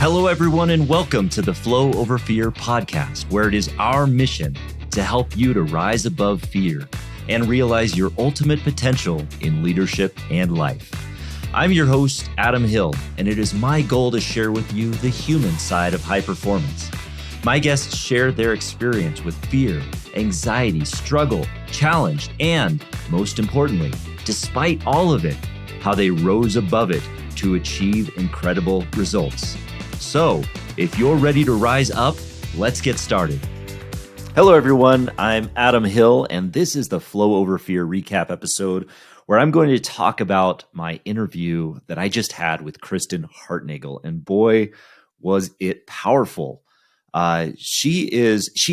Hello, everyone, and welcome to the Flow Over Fear podcast, where it is our mission to help you to rise above fear and realize your ultimate potential in leadership and life. I'm your host, Adam Hill, and it is my goal to share with you the human side of high performance. My guests share their experience with fear, anxiety, struggle, challenge, and most importantly, despite all of it, how they rose above it to achieve incredible results. So, if you're ready to rise up, let's get started. Hello, everyone. I'm Adam Hill, and this is the Flow Over Fear recap episode where I'm going to talk about my interview that I just had with Kristen Hartnagel. And boy, was it powerful. She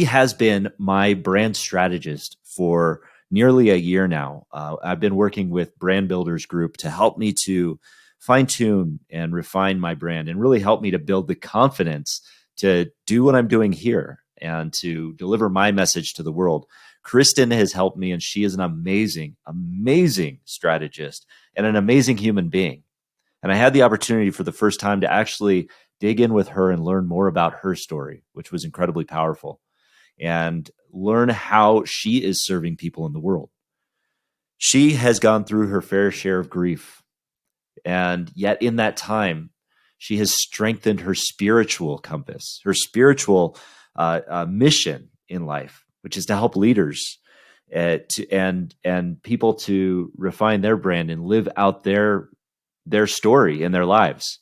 has been my brand strategist for nearly a year now. I've been working with Brand Builders Group to help me to fine-tune and refine my brand and really help me to build the confidence to do what I'm doing here and to deliver my message to the world. Kristen has helped me, and she is an amazing, amazing strategist and an amazing human being. And I had the opportunity for the first time to actually dig in with her and learn more about her story, which was incredibly powerful, and learn how she is serving people in the world. She has gone through her fair share of grief. And yet in that time, she has strengthened her spiritual compass, her spiritual mission in life, which is to help leaders and people to refine their brand and live out their story in their lives.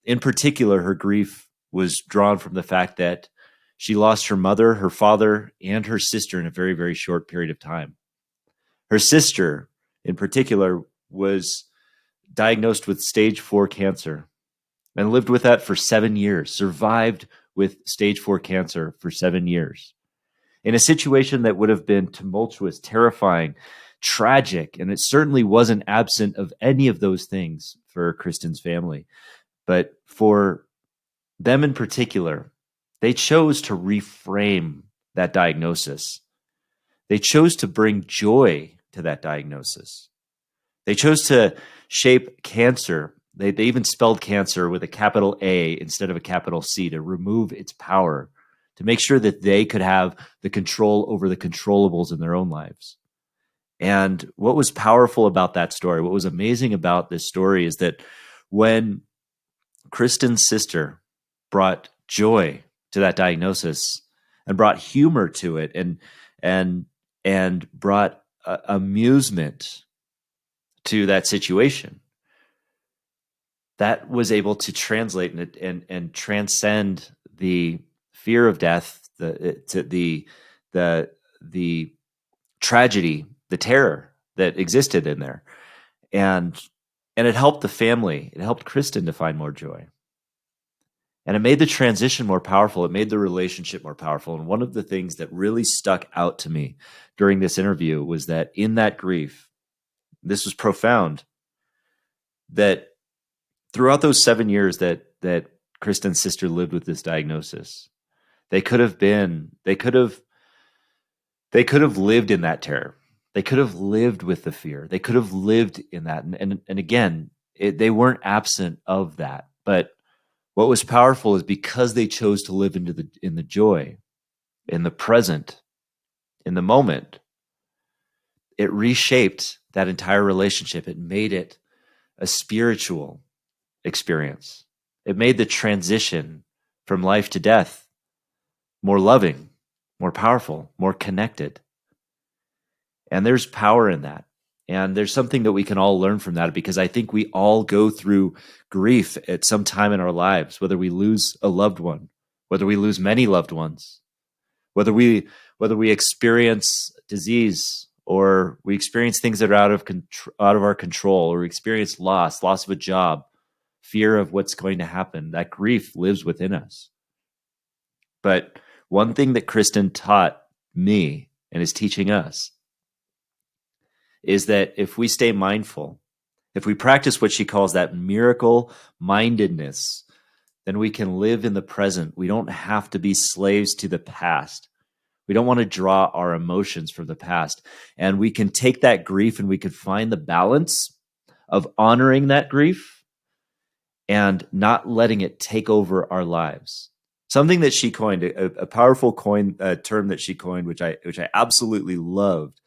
In particular, her grief was drawn from the fact that she lost her mother, her father, and her sister in a very, very short period of time. Her sister, in particular, was diagnosed with stage 4 cancer and lived with that for 7 years, survived with stage 4 cancer for 7 years in a situation that would have been tumultuous, terrifying, tragic. And it certainly wasn't absent of any of those things for Kristen's family. But for them in particular, they chose to reframe that diagnosis. They chose to bring joy to that diagnosis. They chose to shape cancer. They even spelled cancer with a capital A instead of a capital C to remove its power, to make sure that they could have the control over the controllables in their own lives. And what was powerful about that story, what was amazing about this story, is that when Kristen's sister brought joy to that diagnosis and brought humor to it and brought amusement to that situation, that was able to translate and transcend the fear of death, the tragedy, the terror that existed in there, and it helped the family. It helped Kristen to find more joy, and it made the transition more powerful. It made the relationship more powerful. And one of the things that really stuck out to me during this interview was that in that grief, this was profound, that throughout those 7 years that Kristen's sister lived with this diagnosis, they could have lived in that terror. They could have lived with the fear. They could have lived in that. And again, they weren't absent of that. But what was powerful is because they chose to live in the joy, in the present, in the moment, it reshaped that entire relationship. It made it a spiritual experience. It made the transition from life to death more loving, more powerful, more connected. And there's power in that. And there's something that we can all learn from that, because I think we all go through grief at some time in our lives, whether we lose a loved one, whether we lose many loved ones, whether we experience disease, or we experience things that are out of our control, or we experience loss of a job, fear of what's going to happen. That grief lives within us. But one thing that Kristen taught me and is teaching us is that if we stay mindful, if we practice what she calls that miracle mindedness, then we can live in the present. We don't have to be slaves to the past. We don't want to draw our emotions from the past. And we can take that grief and we can find the balance of honoring that grief and not letting it take over our lives. Something that she coined, a powerful term that she coined, which I absolutely loved,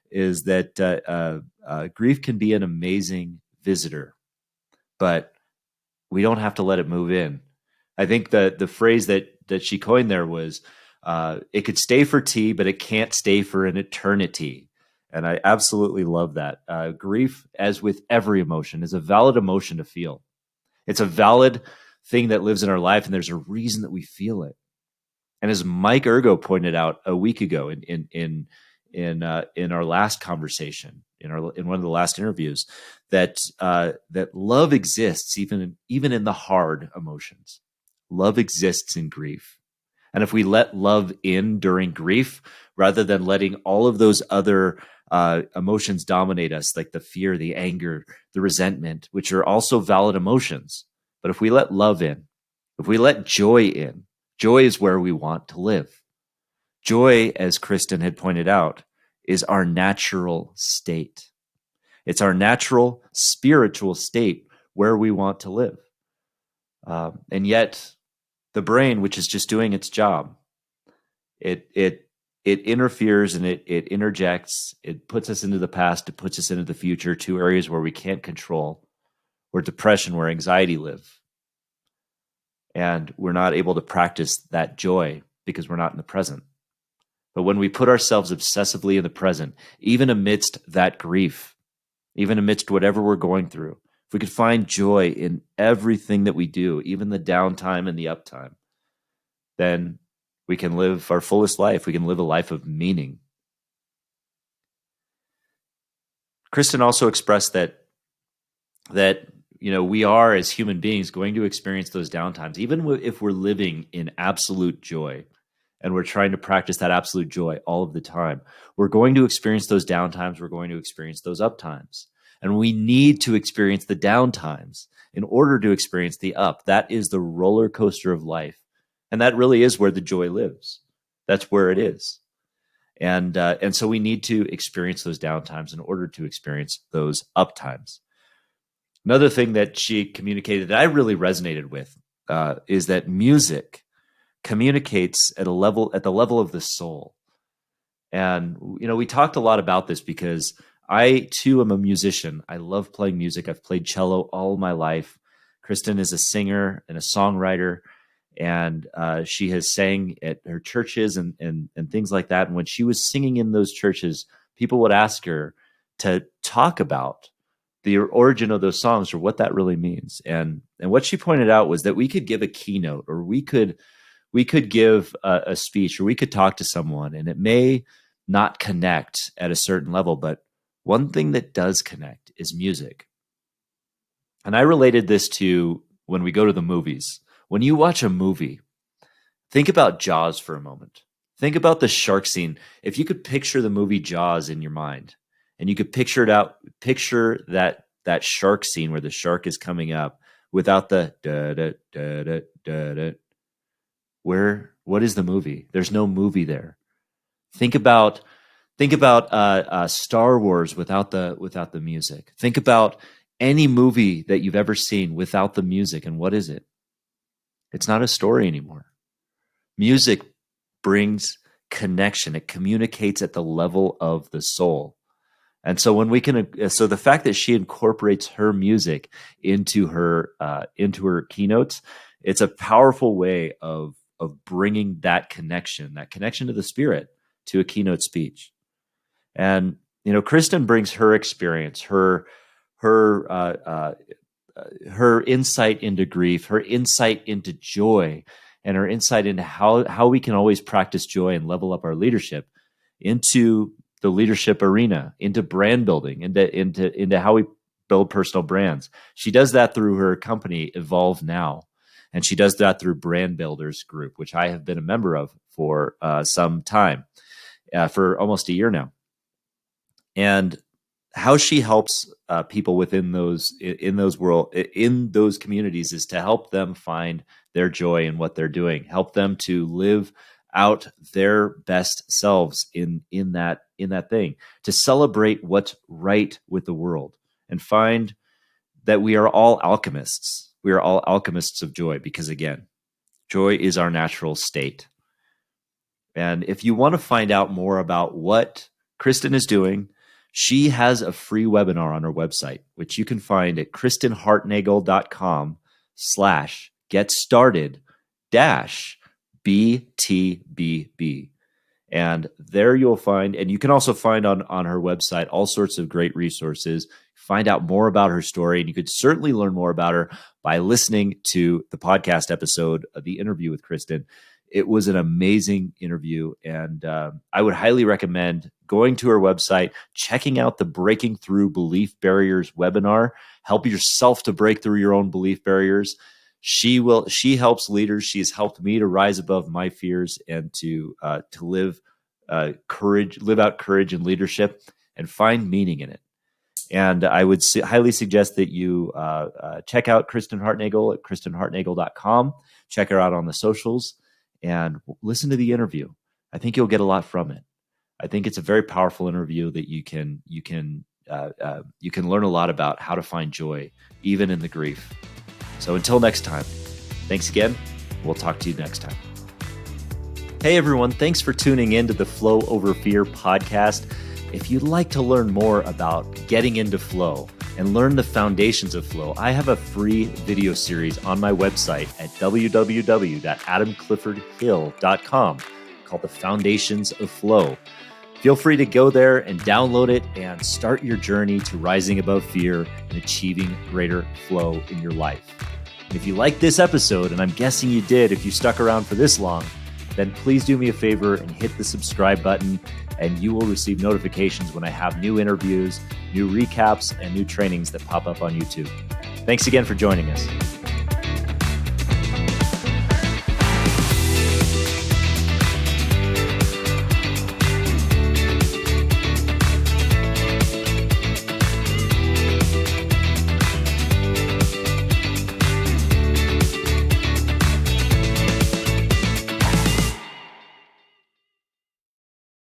is that grief can be an amazing visitor, but we don't have to let it move in. I think the phrase that she coined there was, it could stay for tea, but it can't stay for an eternity. And I absolutely love that. Grief, as with every emotion, is a valid emotion to feel. It's a valid thing that lives in our life, and there's a reason that we feel it. And as Mike Ergo pointed out a week ago in our last conversation, in one of the last interviews, that love exists even in the hard emotions. Love exists in grief. And if we let love in during grief, rather than letting all of those other emotions dominate us, like the fear, the anger, the resentment, which are also valid emotions. But if we let love in, if we let joy in, joy is where we want to live. Joy, as Kristen had pointed out, is our natural state. It's our natural spiritual state where we want to live. And yet the brain, which is just doing its job, it interferes and it interjects. It puts us into the past. It puts us into the future, two areas where we can't control, where depression, where anxiety live. And we're not able to practice that joy because we're not in the present. But when we put ourselves obsessively in the present, even amidst that grief, even amidst whatever we're going through, if we could find joy in everything that we do, even the downtime and the uptime, then we can live our fullest life. We can live a life of meaning. Kristen also expressed that we are, as human beings, going to experience those downtimes, even if we're living in absolute joy and we're trying to practice that absolute joy all of the time. We're going to experience those downtimes. We're going to experience those uptimes. And we need to experience the downtimes in order to experience the up. That is the roller coaster of life. And that really is where the joy lives. That's where it is. And so we need to experience those downtimes in order to experience those uptimes. Another thing that she communicated that I really resonated with is that music communicates at the level of the soul. And we talked a lot about this because I too am a musician. I love playing music. I've played cello all my life. Kristen is a singer and a songwriter, and she has sang at her churches and things like that. And when she was singing in those churches, people would ask her to talk about the origin of those songs or what that really means. And what she pointed out was that we could give a keynote, or we could give a speech, or we could talk to someone, and it may not connect at a certain level, but one thing that does connect is music. And I related this to when we go to the movies. When you watch a movie, think about Jaws for a moment. Think about the shark scene. If you could picture the movie Jaws in your mind, and you could picture that shark scene where the shark is coming up without the da da da da da da. What is the movie? There's no movie there. Think about Star Wars without the music. Think about any movie that you've ever seen without the music, and what is it? It's not a story anymore. Music brings connection. It communicates at the level of the soul. And so so the fact that she incorporates her music into her keynotes, it's a powerful way of bringing that connection to the spirit to a keynote speech. And Kristen brings her experience, her insight into grief, her insight into joy, and her insight into how we can always practice joy and level up our leadership into the leadership arena, into brand building, into how we build personal brands. She does that through her company, Evolve Now. And she does that through Brand Builders Group, which I have been a member of for some time, for almost a year now. And how she helps people within those communities is to help them find their joy in what they're doing, help them to live out their best selves in that thing, to celebrate what's right with the world, and find that we are all alchemists. We are all alchemists of joy because, again, joy is our natural state. And if you want to find out more about what Kristen is doing, she has a free webinar on her website, which you can find at kristenhartnagel.com/get-started-BTBB. And there you'll find, and you can also find on her website all sorts of great resources, find out more about her story. And you could certainly learn more about her by listening to the podcast episode of the interview with Kristen. It was an amazing interview. And I would highly recommend going to her website, checking out the Breaking Through Belief Barriers webinar. Help yourself to break through your own belief barriers. She helps leaders. She's helped me to rise above my fears and to live out courage and leadership and find meaning in it. And I would highly suggest that you check out Kristen Hartnagel at kristenhartnagel.com. Check her out on the socials and listen to the interview. I think you'll get a lot from it. I think it's a very powerful interview that you can learn a lot about how to find joy, even in the grief. So until next time, thanks again. We'll talk to you next time. Hey everyone, thanks for tuning in to the Flow Over Fear podcast. If you'd like to learn more about getting into flow and learn the foundations of flow, I have a free video series on my website at www.adamcliffordhill.com called The Foundations of Flow. Feel free to go there and download it and start your journey to rising above fear and achieving greater flow in your life. And if you like this episode, and I'm guessing you did if you stuck around for this long, then please do me a favor and hit the subscribe button, and you will receive notifications when I have new interviews, new recaps, and new trainings that pop up on YouTube. Thanks again for joining us.